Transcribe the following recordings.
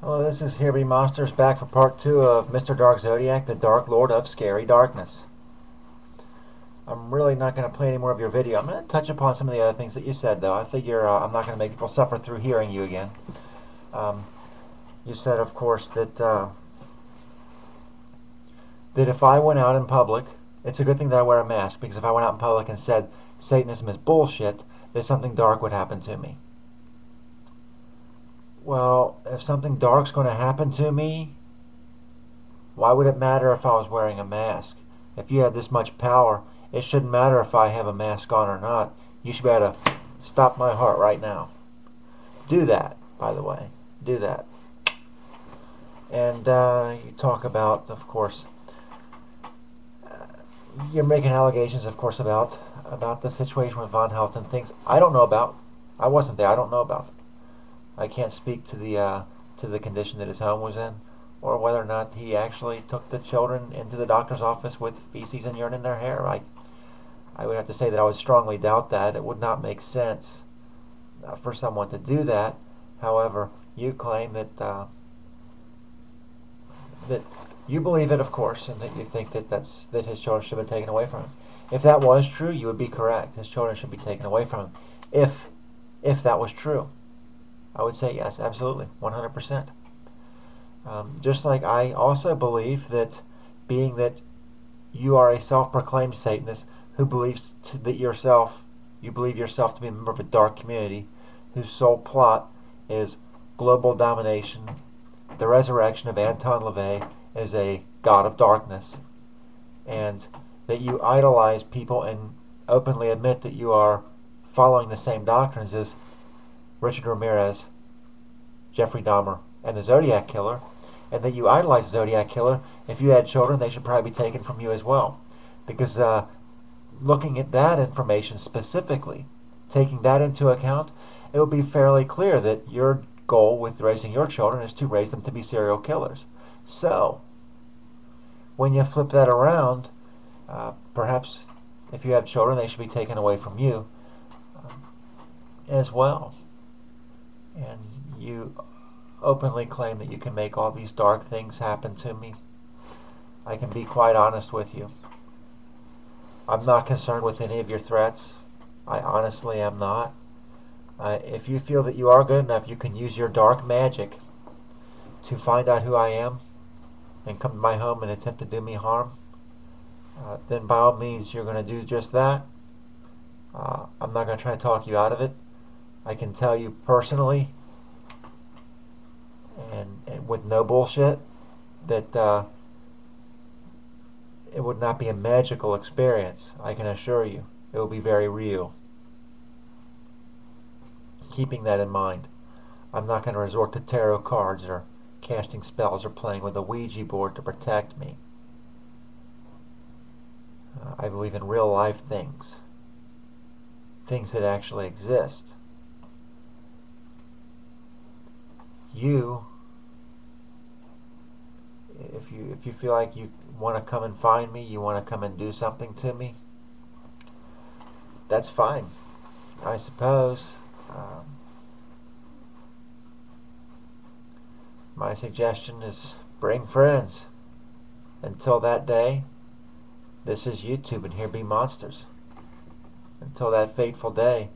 Hello, this is Here Be Monsters back for part 2 of MrDarkZodiak, the Dark Lord of Scary Darkness. I'm really not going to play any more of your video. I'm going to touch upon some of the other things that you said, though. I figure I'm not going to make people suffer through hearing you again. Um, you said, of course, that if I went out in public, it's a good thing that I wear a mask, because if I went out in public and said Satanism is bullshit, then something dark would happen to me. Well, if something dark's going to happen to me, why would it matter if I was wearing a mask? If you have this much power, it shouldn't matter if I have a mask on or not. You should be able to stop my heart right now. Do that, by the way. Do that. And you talk about, of course, you're making allegations, of course, about the situation with Von Helton, things I don't know about. I wasn't there. I don't know about. I can't speak to the condition that his home was in, or whether or not he actually took the children into the doctor's office with feces and urine in their hair. I would have to say that I would strongly doubt that. It would not make sense for someone to do that. However, you claim that you believe it, of course, and that you think that his children should have been taken away from him. If that was true, you would be correct. His children should be taken away from him. If that was true, I would say yes, absolutely, 100%. Just like I also believe that, being that you are a self-proclaimed Satanist who believes that you believe yourself to be a member of a dark community whose sole plot is global domination, the resurrection of Anton LaVey as a god of darkness, and that you idolize people and openly admit that you are following the same doctrines as Richard Ramirez, Jeffrey Dahmer, and the Zodiac Killer, and that you idolize the Zodiac Killer. If you had children, they should probably be taken from you as well. Because looking at that information specifically, taking that into account, it would be fairly clear that your goal with raising your children is to raise them to be serial killers. So, when you flip that around, perhaps if you have children, they should be taken away from you as well. And you openly claim that you can make all these dark things happen to me. I can be quite honest with you. I'm not concerned with any of your threats. I honestly am not. If you feel that you are good enough, you can use your dark magic to find out who I am and come to my home and attempt to do me harm. Then by all means, you're going to do just that. I'm not going to try to talk you out of it. I can tell you personally, and with no bullshit, that it would not be a magical experience. I can assure you, it will be very real. Keeping that in mind, I'm not going to resort to tarot cards or casting spells or playing with a Ouija board to protect me. I believe in real life things that actually exist. You, if you feel like you want to come and find me, you want to come and do something to me, that's fine, I suppose. My suggestion is bring friends. Until that day, this is YouTube, and here be monsters. Until that fateful day,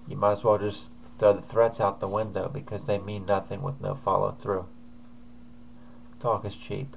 you might as well just throw the threats out the window, because they mean nothing with no follow through. Talk is cheap.